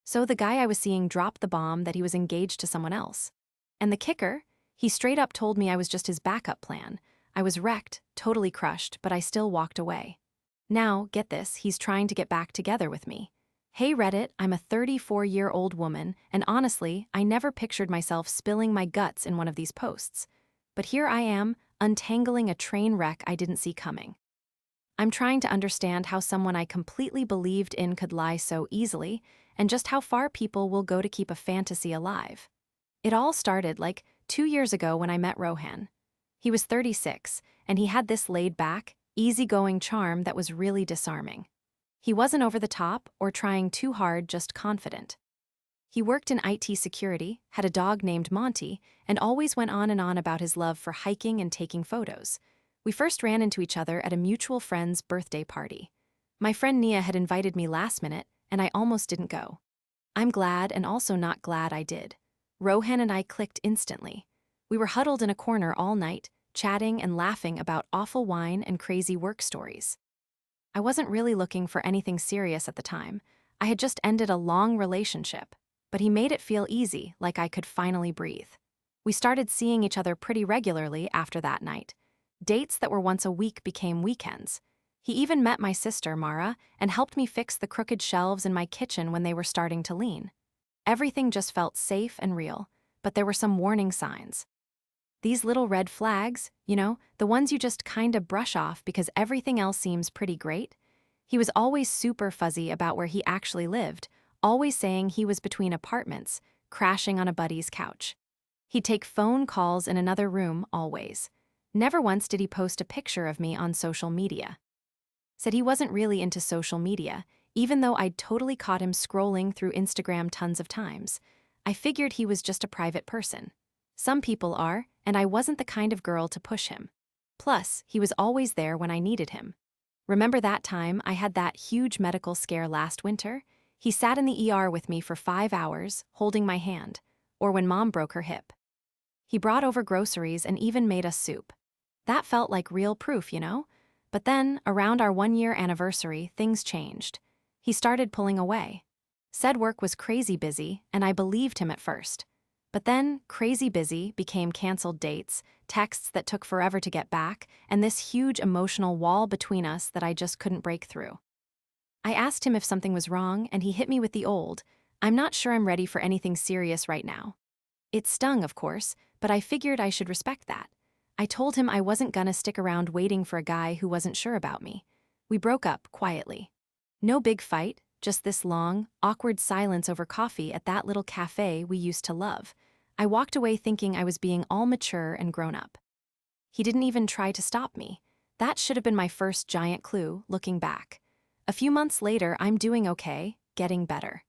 So the guy I was seeing dropped the bomb that he was engaged to someone else. And the kicker? He straight up told me I was just his backup plan. I was wrecked, totally crushed, but I still walked away. Now, get this, he's trying to get back together with me. Hey Reddit, I'm a 34-year-old woman, and honestly, I never pictured myself spilling my guts in one of these posts. But here I am, untangling a train wreck I didn't see coming. I'm trying to understand how someone I completely believed in could lie so easily, and just how far people will go to keep a fantasy alive. It all started like 2 years ago when I met Rohan. He was 36, and he had this laid-back, easygoing charm that was really disarming. He wasn't over the top or trying too hard, just confident. He worked in IT security, had a dog named Monty, and always went on and on about his love for hiking and taking photos. We first ran into each other at a mutual friend's birthday party. My friend Nia had invited me last minute, and I almost didn't go. I'm glad and also not glad I did. Rohan and I clicked instantly. We were huddled in a corner all night, chatting and laughing about awful wine and crazy work stories. I wasn't really looking for anything serious at the time. I had just ended a long relationship, but he made it feel easy, like I could finally breathe. We started seeing each other pretty regularly after that night. Dates that were once a week became weekends. He even met my sister, Mara, and helped me fix the crooked shelves in my kitchen when they were starting to lean. Everything just felt safe and real, but there were some warning signs. These little red flags, the ones you just kinda brush off because everything else seems pretty great. He was always super fuzzy about where he actually lived, always saying he was between apartments, crashing on a buddy's couch. He'd take phone calls in another room, always. Never once did he post a picture of me on social media. Said he wasn't really into social media, even though I'd totally caught him scrolling through Instagram tons of times. I figured he was just a private person. Some people are, and I wasn't the kind of girl to push him. Plus, he was always there when I needed him. Remember that time I had that huge medical scare last winter? He sat in the ER with me for 5 hours, holding my hand, or when Mom broke her hip. He brought over groceries and even made us soup. That felt like real proof, But then, around our 1-year anniversary, things changed. He started pulling away. Said work was crazy busy, and I believed him at first. But then, crazy busy became canceled dates, texts that took forever to get back, and this huge emotional wall between us that I just couldn't break through. I asked him if something was wrong, and he hit me with the old, "I'm not sure I'm ready for anything serious right now." It stung, of course, but I figured I should respect that. I told him I wasn't gonna stick around waiting for a guy who wasn't sure about me. We broke up quietly. No big fight, just this long, awkward silence over coffee at that little cafe we used to love. I walked away thinking I was being all mature and grown up. He didn't even try to stop me. That should have been my first giant clue, looking back. A few months later, I'm doing okay, getting better.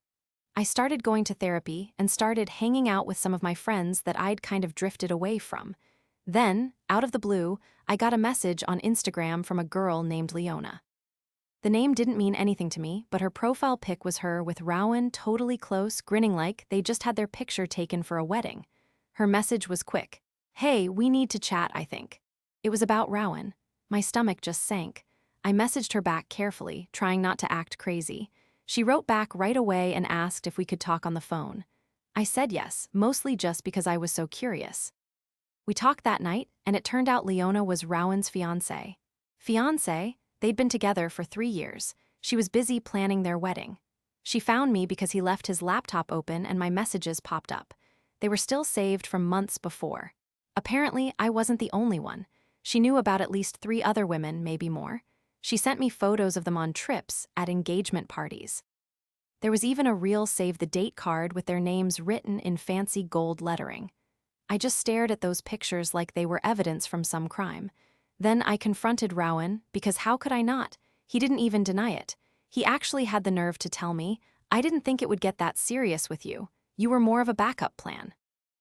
I started going to therapy and started hanging out with some of my friends that I'd kind of drifted away from. Then, out of the blue, I got a message on Instagram from a girl named Leona. The name didn't mean anything to me, but her profile pic was her with Rowan totally close, grinning like they just had their picture taken for a wedding. Her message was quick. "Hey, we need to chat, I think." It was about Rowan. My stomach just sank. I messaged her back carefully, trying not to act crazy. She wrote back right away and asked if we could talk on the phone. I said yes, mostly just because I was so curious. We talked that night, and it turned out Leona was Rowan's fiancé. Fiancé? They'd been together for 3 years. She was busy planning their wedding. She found me because he left his laptop open and my messages popped up. They were still saved from months before. Apparently, I wasn't the only one. She knew about at least 3 other women, maybe more. She sent me photos of them on trips, at engagement parties. There was even a real save-the-date card with their names written in fancy gold lettering. I just stared at those pictures like they were evidence from some crime. Then I confronted Rowan, because how could I not? He didn't even deny it. He actually had the nerve to tell me, "I didn't think it would get that serious with you. You were more of a backup plan."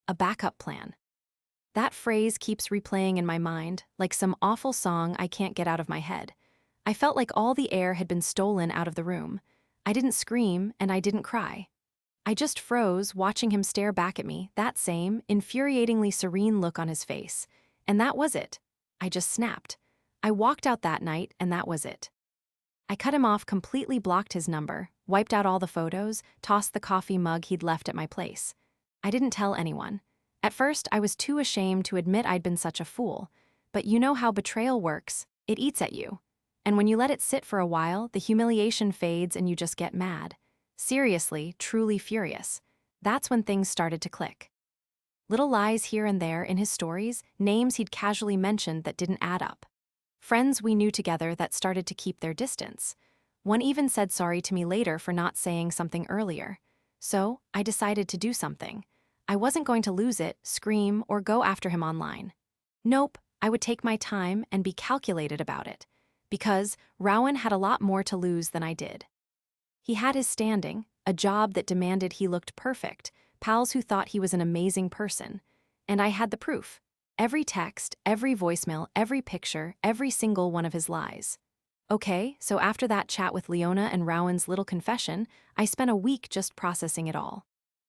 A backup plan. That phrase keeps replaying in my mind, like some awful song I can't get out of my head. I felt like all the air had been stolen out of the room. I didn't scream, and I didn't cry. I just froze, watching him stare back at me, that same, infuriatingly serene look on his face. And that was it. I just snapped. I walked out that night, and that was it. I cut him off, completely blocked his number, wiped out all the photos, tossed the coffee mug he'd left at my place. I didn't tell anyone. At first, I was too ashamed to admit I'd been such a fool. But you know how betrayal works. It eats at you. And when you let it sit for a while, the humiliation fades and you just get mad. Seriously, truly furious. That's when things started to click. Little lies here and there in his stories, names he'd casually mentioned that didn't add up. Friends we knew together that started to keep their distance. One even said sorry to me later for not saying something earlier. So, I decided to do something. I wasn't going to lose it, scream, or go after him online. Nope, I would take my time and be calculated about it. Because Rowan had a lot more to lose than I did. He had his standing, a job that demanded he looked perfect, pals who thought he was an amazing person. And I had the proof. Every text, every voicemail, every picture, every single one of his lies. Okay, so after that chat with Leona and Rowan's little confession, I spent a week just processing it all.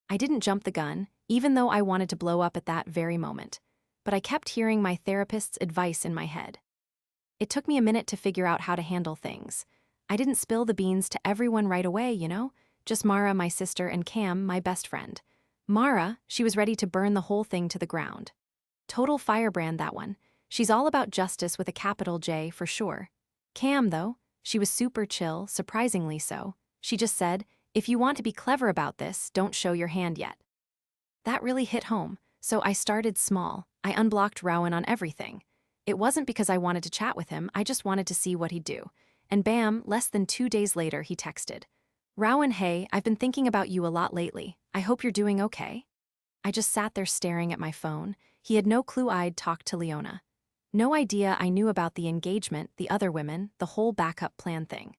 I didn't jump the gun, even though I wanted to blow up at that very moment. But I kept hearing my therapist's advice in my head. It took me a minute to figure out how to handle things. I didn't spill the beans to everyone right away, just Mara, my sister, and Cam, my best friend. Mara, she was ready to burn the whole thing to the ground. Total firebrand, that one. She's all about justice with a capital J for sure. Cam, though, she was super chill, surprisingly so. She just said, if you want to be clever about this, don't show your hand yet. That really hit home, so I started small. I unblocked Rowan on everything. It wasn't because I wanted to chat with him, I just wanted to see what he'd do. And bam, less than 2 days later, he texted. Rowan, hey, I've been thinking about you a lot lately. I hope you're doing okay. I just sat there staring at my phone. He had no clue I'd talked to Leona. No idea I knew about the engagement, the other women, the whole backup plan thing.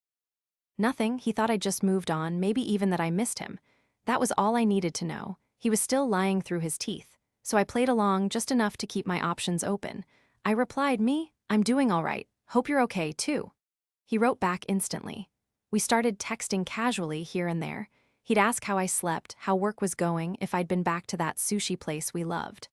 Nothing, he thought I'd just moved on, maybe even that I missed him. That was all I needed to know. He was still lying through his teeth. So I played along just enough to keep my options open. I replied, me, I'm doing all right. Hope you're okay, too. He wrote back instantly. We started texting casually here and there. He'd ask how I slept, how work was going, if I'd been back to that sushi place we loved.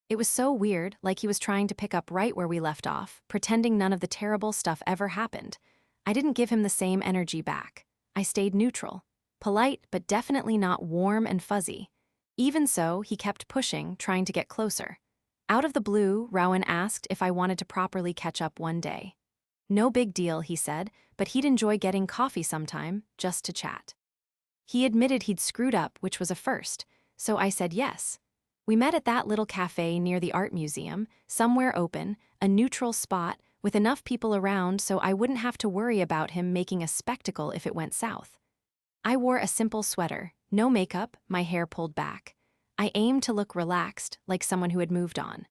It was so weird, like he was trying to pick up right where we left off, pretending none of the terrible stuff ever happened. I didn't give him the same energy back. I stayed neutral. Polite, but definitely not warm and fuzzy. Even so, he kept pushing, trying to get closer. Out of the blue, Rowan asked if I wanted to properly catch up one day. No big deal, he said, but he'd enjoy getting coffee sometime, just to chat. He admitted he'd screwed up, which was a first, so I said yes. We met at that little cafe near the art museum, somewhere open, a neutral spot, with enough people around so I wouldn't have to worry about him making a spectacle if it went south. I wore a simple sweater, no makeup, my hair pulled back. I aimed to look relaxed, like someone who had moved on.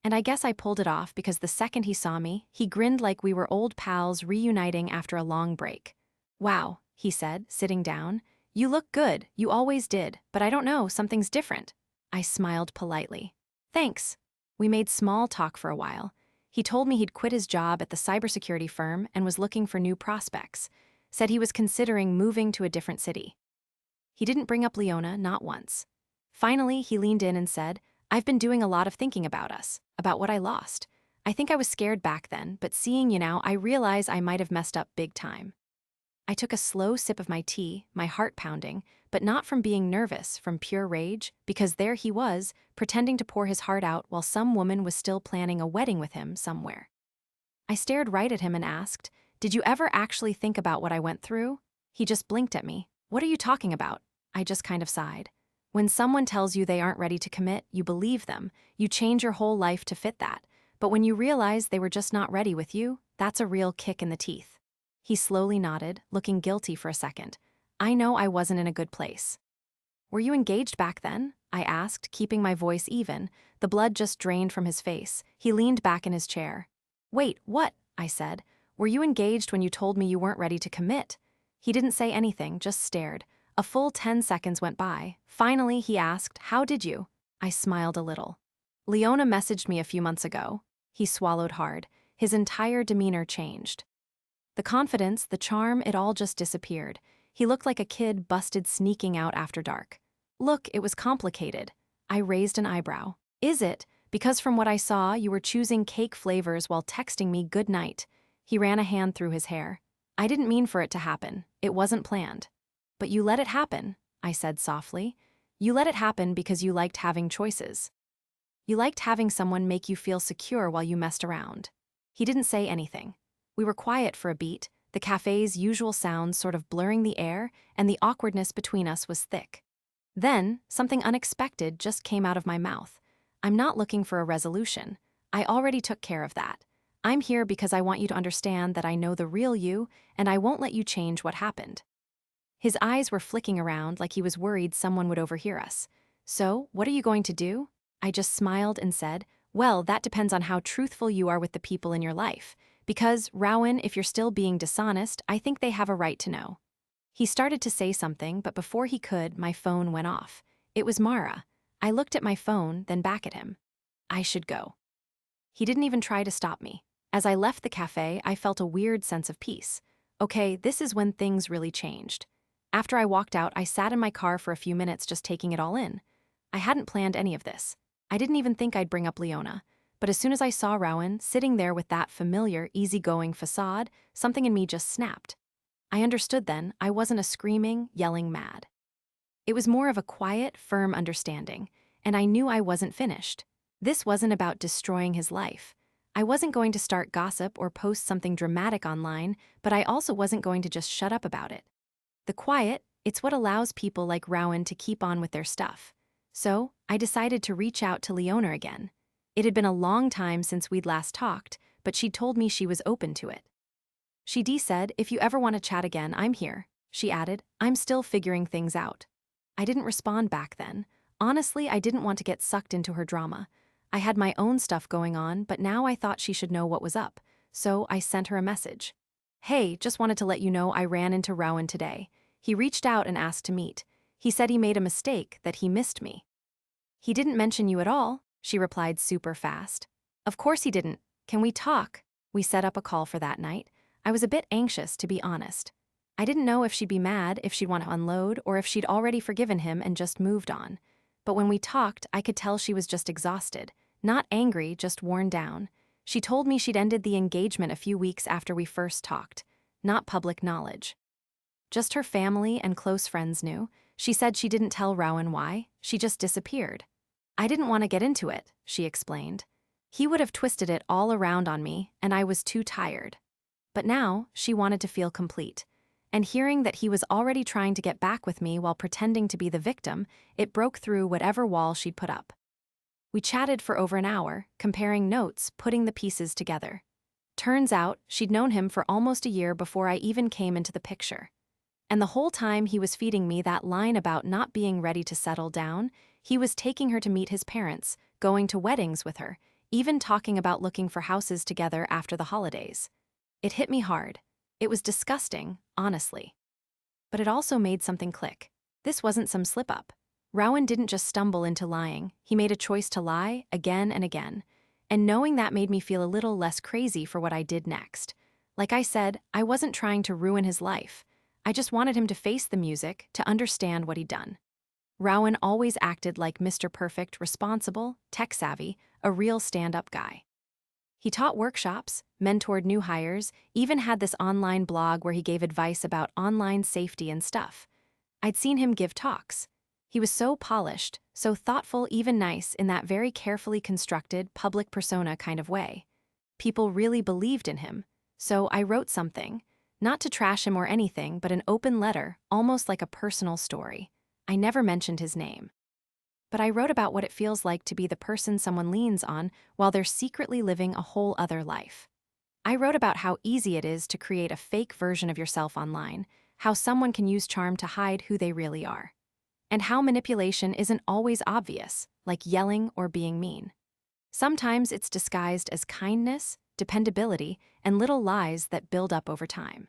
And I guess I pulled it off because the second he saw me, he grinned like we were old pals reuniting after a long break. Wow, he said, sitting down. You look good, you always did, but I don't know, something's different. I smiled politely. Thanks. We made small talk for a while. He told me he'd quit his job at the cybersecurity firm and was looking for new prospects. Said he was considering moving to a different city. He didn't bring up Leona, not once. Finally, he leaned in and said, I've been doing a lot of thinking about us, about what I lost. I think I was scared back then, but seeing you now, I realize I might have messed up big time. I took a slow sip of my tea, my heart pounding, but not from being nervous, from pure rage, because there he was, pretending to pour his heart out while some woman was still planning a wedding with him somewhere. I stared right at him and asked, did you ever actually think about what I went through? He just blinked at me. What are you talking about? I just kind of sighed. When someone tells you they aren't ready to commit, you believe them. You change your whole life to fit that. But when you realize they were just not ready with you, that's a real kick in the teeth. He slowly nodded, looking guilty for a second. I know I wasn't in a good place. Were you engaged back then? I asked, keeping my voice even. The blood just drained from his face. He leaned back in his chair. Wait, what? I said. Were you engaged when you told me you weren't ready to commit? He didn't say anything, just stared. A full 10 seconds went by. Finally, he asked, how did you? I smiled a little. Leona messaged me a few months ago. He swallowed hard. His entire demeanor changed. The confidence, the charm, it all just disappeared. He looked like a kid busted sneaking out after dark. Look, it was complicated. I raised an eyebrow. Is it? Because from what I saw, you were choosing cake flavors while texting me good night. He ran a hand through his hair. I didn't mean for it to happen. It wasn't planned. But you let it happen, I said softly. You let it happen because you liked having choices. You liked having someone make you feel secure while you messed around. He didn't say anything. We were quiet for a beat, the cafe's usual sounds sort of blurring the air, and the awkwardness between us was thick. Then, something unexpected just came out of my mouth. I'm not looking for a resolution. I already took care of that. I'm here because I want you to understand that I know the real you, and I won't let you change what happened. His eyes were flicking around like he was worried someone would overhear us. So, what are you going to do? I just smiled and said, well, that depends on how truthful you are with the people in your life. Because, Rowan, if you're still being dishonest, I think they have a right to know. He started to say something, but before he could, my phone went off. It was Mara. I looked at my phone, then back at him. I should go. He didn't even try to stop me. As I left the cafe, I felt a weird sense of peace. Okay, this is when things really changed. After I walked out, I sat in my car for a few minutes just taking it all in. I hadn't planned any of this. I didn't even think I'd bring up Leona. But as soon as I saw Rowan sitting there with that familiar, easygoing facade, something in me just snapped. I understood then I wasn't a screaming, yelling mad. It was more of a quiet, firm understanding, and I knew I wasn't finished. This wasn't about destroying his life. I wasn't going to start gossip or post something dramatic online, but I also wasn't going to just shut up about it. The quiet, it's what allows people like Rowan to keep on with their stuff. So, I decided to reach out to Leona again. It had been a long time since we'd last talked, but she'd told me she was open to it. She said, if you ever want to chat again, I'm here. She added, I'm still figuring things out. I didn't respond back then. Honestly, I didn't want to get sucked into her drama. I had my own stuff going on, but now I thought she should know what was up. So I sent her a message. Hey, just wanted to let you know I ran into Rowan today. He reached out and asked to meet. He said he made a mistake, that he missed me. He didn't mention you at all, she replied super fast. Of course he didn't. Can we talk? We set up a call for that night. I was a bit anxious, to be honest. I didn't know if she'd be mad, if she'd want to unload, or if she'd already forgiven him and just moved on. But when we talked, I could tell she was just exhausted. Not angry, just worn down. She told me she'd ended the engagement a few weeks after we first talked. Not public knowledge. Just her family and close friends knew. She said she didn't tell Rowan why, she just disappeared. I didn't want to get into it, she explained. He would have twisted it all around on me, and I was too tired. But now, she wanted to feel complete. And hearing that he was already trying to get back with me while pretending to be the victim, it broke through whatever wall she'd put up. We chatted for over an hour, comparing notes, putting the pieces together. Turns out, she'd known him for almost a year before I even came into the picture. And the whole time he was feeding me that line about not being ready to settle down, he was taking her to meet his parents, going to weddings with her, even talking about looking for houses together after the holidays. It hit me hard. It was disgusting, honestly. But it also made something click. This wasn't some slip-up. Rowan didn't just stumble into lying. He made a choice to lie again and again. And knowing that made me feel a little less crazy for what I did next. Like I said, I wasn't trying to ruin his life. I just wanted him to face the music, to understand what he'd done. Rowan always acted like Mr. Perfect, responsible, tech-savvy, a real stand-up guy. He taught workshops, mentored new hires, even had this online blog where he gave advice about online safety and stuff. I'd seen him give talks. He was so polished, so thoughtful, even nice in that very carefully constructed public persona kind of way. People really believed in him. So I wrote something. Not to trash him or anything, but an open letter, almost like a personal story. I never mentioned his name. But I wrote about what it feels like to be the person someone leans on while they're secretly living a whole other life. I wrote about how easy it is to create a fake version of yourself online, how someone can use charm to hide who they really are, and how manipulation isn't always obvious, like yelling or being mean. Sometimes it's disguised as kindness, dependability, and little lies that build up over time.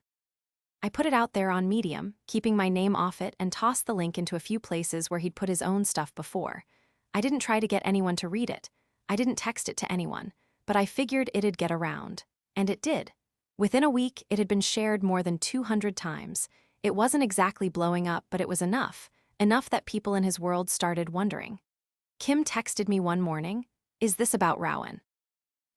I put it out there on Medium, keeping my name off it, and tossed the link into a few places where he'd put his own stuff before. I didn't try to get anyone to read it. I didn't text it to anyone, but I figured it'd get around. And it did. Within a week, it had been shared more than 200 times. It wasn't exactly blowing up, but it was enough. Enough that people in his world started wondering. Kim texted me one morning, "Is this about Rowan?"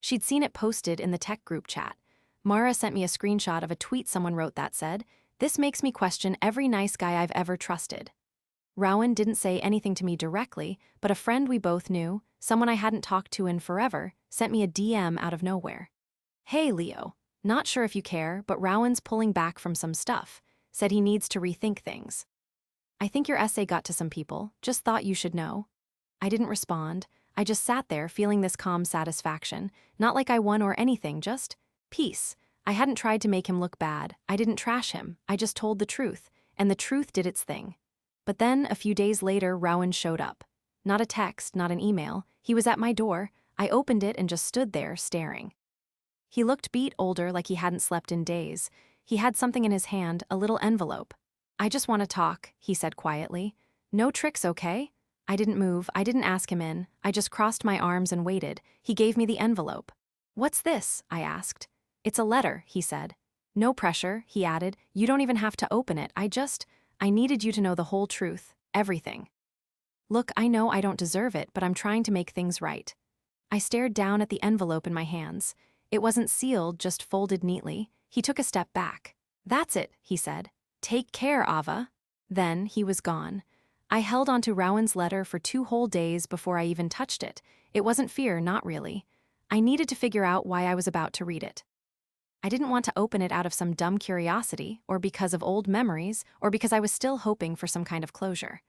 She'd seen it posted in the tech group chat. Mara sent me a screenshot of a tweet someone wrote that said, "This makes me question every nice guy I've ever trusted." Rowan didn't say anything to me directly, but a friend we both knew, someone I hadn't talked to in forever, sent me a DM out of nowhere. "Hey, Leo. Not sure if you care, but Rowan's pulling back from some stuff. Said he needs to rethink things. I think your essay got to some people, just thought you should know." I didn't respond. I just sat there feeling this calm satisfaction, not like I won or anything, just peace. I hadn't tried to make him look bad. I didn't trash him. I just told the truth, and the truth did its thing. But then, a few days later, Rowan showed up. Not a text, not an email. He was at my door. I opened it and just stood there, staring. He looked beat, older, like he hadn't slept in days. He had something in his hand, a little envelope. "I just want to talk," he said quietly. "No tricks, okay?" I didn't move. I didn't ask him in. I just crossed my arms and waited. He gave me the envelope. "What's this?" I asked. "It's a letter," he said. "No pressure," he added. "You don't even have to open it. I needed you to know the whole truth, everything. Look, I know I don't deserve it, but I'm trying to make things right." I stared down at the envelope in my hands. It wasn't sealed, just folded neatly. He took a step back. "That's it," he said. "Take care, Ava." Then he was gone. I held onto Rowan's letter for 2 whole days before I even touched it. It wasn't fear, not really. I needed to figure out why I was about to read it. I didn't want to open it out of some dumb curiosity, or because of old memories, or because I was still hoping for some kind of closure.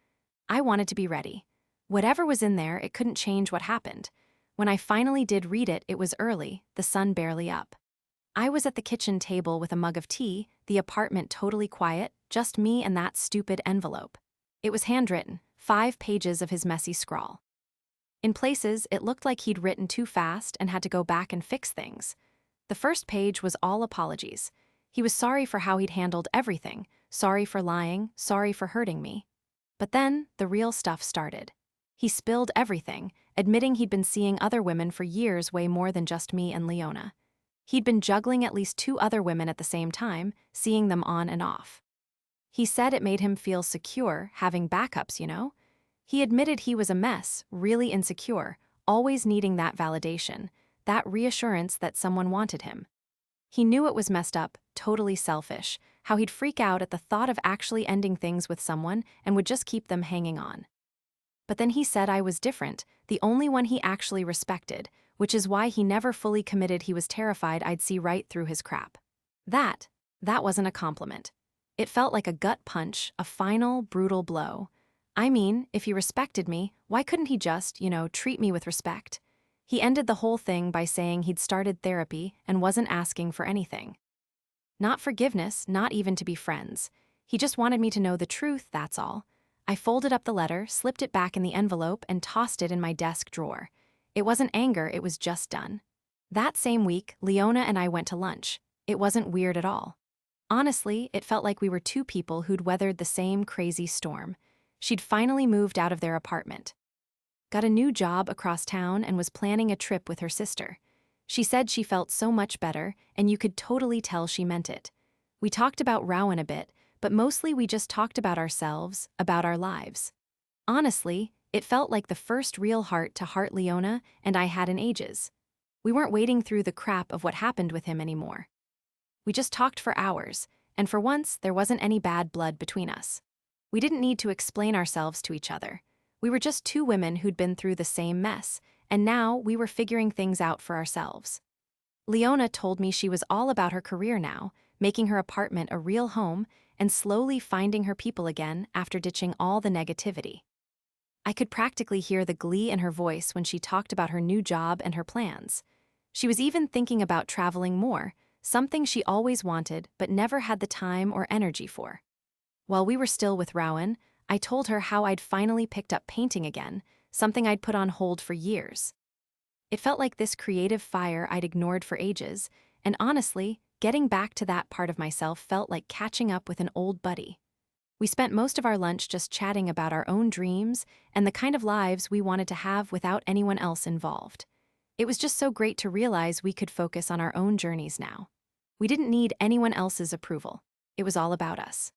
I wanted to be ready. Whatever was in there, it couldn't change what happened. When I finally did read it, it was early, the sun barely up. I was at the kitchen table with a mug of tea, the apartment totally quiet, just me and that stupid envelope. It was handwritten, 5 pages of his messy scrawl. In places, it looked like he'd written too fast and had to go back and fix things. The first page was all apologies. He was sorry for how he'd handled everything, sorry for lying, sorry for hurting me. But then, the real stuff started. He spilled everything, admitting he'd been seeing other women for years, way more than just me and Leona. He'd been juggling at least 2 other women at the same time, seeing them on and off. He said it made him feel secure, having backups, you know? He admitted he was a mess, really insecure, always needing that validation, that reassurance that someone wanted him. He knew it was messed up, totally selfish, how he'd freak out at the thought of actually ending things with someone and would just keep them hanging on. But then he said I was different, the only one he actually respected, which is why he never fully committed. He was terrified I'd see right through his crap. That wasn't a compliment. It felt like a gut punch, a final, brutal blow. I mean, if he respected me, why couldn't he just, treat me with respect? He ended the whole thing by saying he'd started therapy and wasn't asking for anything. Not forgiveness, not even to be friends. He just wanted me to know the truth, that's all. I folded up the letter, slipped it back in the envelope, and tossed it in my desk drawer. It wasn't anger, it was just done. That same week, Leona and I went to lunch. It wasn't weird at all. Honestly, it felt like we were 2 people who'd weathered the same crazy storm. She'd finally moved out of their apartment, got a new job across town, and was planning a trip with her sister. She said she felt so much better, and you could totally tell she meant it. We talked about Rowan a bit, but mostly we just talked about ourselves, about our lives. Honestly, it felt like the first real heart-to-heart Leona and I had in ages. We weren't wading through the crap of what happened with him anymore. We just talked for hours, and for once, there wasn't any bad blood between us. We didn't need to explain ourselves to each other. We were just 2 women who'd been through the same mess, and now we were figuring things out for ourselves. Leona told me she was all about her career now, making her apartment a real home, and slowly finding her people again after ditching all the negativity. I could practically hear the glee in her voice when she talked about her new job and her plans. She was even thinking about traveling more, something she always wanted but never had the time or energy for. While we were still with Rowan, I told her how I'd finally picked up painting again, something I'd put on hold for years. It felt like this creative fire I'd ignored for ages, and honestly, getting back to that part of myself felt like catching up with an old buddy. We spent most of our lunch just chatting about our own dreams and the kind of lives we wanted to have without anyone else involved. It was just so great to realize we could focus on our own journeys now. We didn't need anyone else's approval. It was all about us.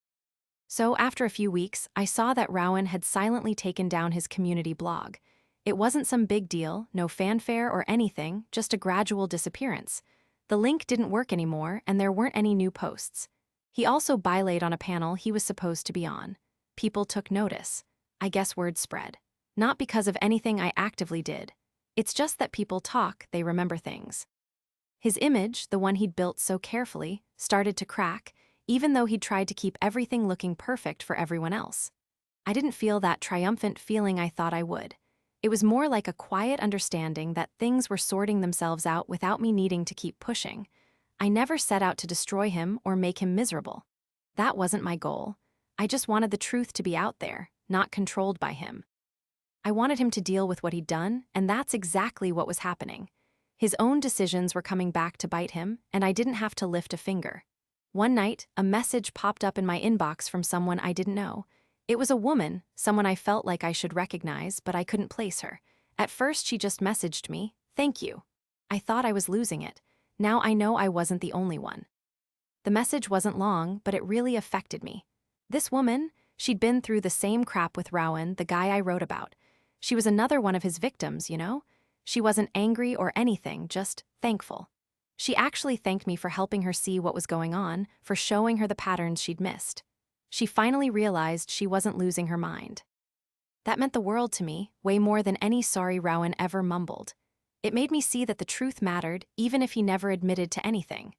So after a few weeks, I saw that Rowan had silently taken down his community blog. It wasn't some big deal, no fanfare or anything, just a gradual disappearance. The link didn't work anymore, and there weren't any new posts. He also bylaid on a panel he was supposed to be on. People took notice. I guess word spread. Not because of anything I actively did. It's just that people talk, they remember things. His image, the one he'd built so carefully, started to crack, even though he'd tried to keep everything looking perfect for everyone else. I didn't feel that triumphant feeling I thought I would. It was more like a quiet understanding that things were sorting themselves out without me needing to keep pushing. I never set out to destroy him or make him miserable. That wasn't my goal. I just wanted the truth to be out there, not controlled by him. I wanted him to deal with what he'd done, and that's exactly what was happening. His own decisions were coming back to bite him, and I didn't have to lift a finger. One night, a message popped up in my inbox from someone I didn't know. It was a woman, someone I felt like I should recognize, but I couldn't place her. At first, she just messaged me, "Thank you." I thought I was losing it. Now I know I wasn't the only one. The message wasn't long, but it really affected me. This woman, she'd been through the same crap with Rowan, the guy I wrote about. She was another one of his victims, you know? She wasn't angry or anything, just thankful. She actually thanked me for helping her see what was going on, for showing her the patterns she'd missed. She finally realized she wasn't losing her mind. That meant the world to me, way more than any sorry Rowan ever mumbled. It made me see that the truth mattered, even if he never admitted to anything.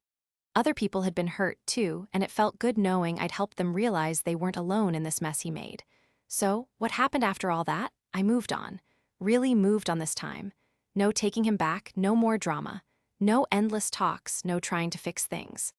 Other people had been hurt, too, and it felt good knowing I'd helped them realize they weren't alone in this mess he made. So, what happened after all that? I moved on. Really moved on this time. No taking him back, no more drama. No endless talks, no trying to fix things.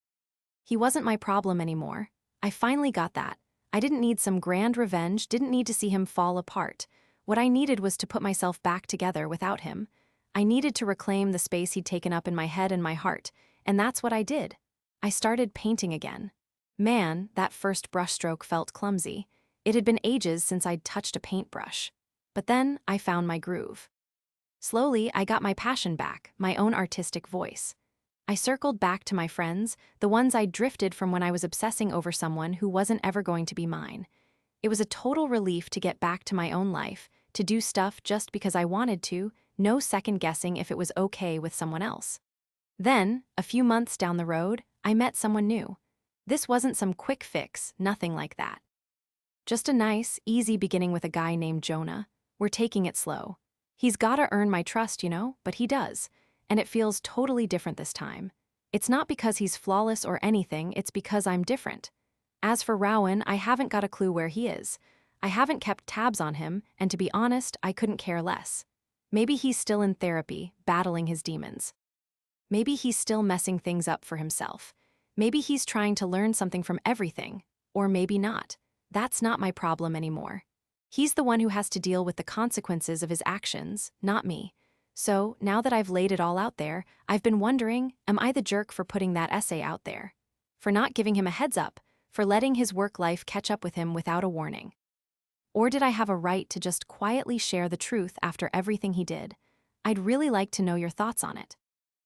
He wasn't my problem anymore. I finally got that. I didn't need some grand revenge, didn't need to see him fall apart. What I needed was to put myself back together without him. I needed to reclaim the space he'd taken up in my head and my heart, and that's what I did. I started painting again. Man, that first brushstroke felt clumsy. It had been ages since I'd touched a paintbrush. But then I found my groove. Slowly, I got my passion back, my own artistic voice. I circled back to my friends, the ones I'd drifted from when I was obsessing over someone who wasn't ever going to be mine. It was a total relief to get back to my own life, to do stuff just because I wanted to, no second guessing if it was okay with someone else. Then, a few months down the road, I met someone new. This wasn't some quick fix, nothing like that. Just a nice, easy beginning with a guy named Jonah. We're taking it slow. He's gotta earn my trust, you know, but he does. And it feels totally different this time. It's not because he's flawless or anything, it's because I'm different. As for Rowan, I haven't got a clue where he is. I haven't kept tabs on him, and to be honest, I couldn't care less. Maybe he's still in therapy, battling his demons. Maybe he's still messing things up for himself. Maybe he's trying to learn something from everything, or maybe not. That's not my problem anymore. He's the one who has to deal with the consequences of his actions, not me. So, now that I've laid it all out there, I've been wondering, am I the jerk for putting that essay out there? For not giving him a heads up? For letting his work life catch up with him without a warning? Or did I have a right to just quietly share the truth after everything he did? I'd really like to know your thoughts on it.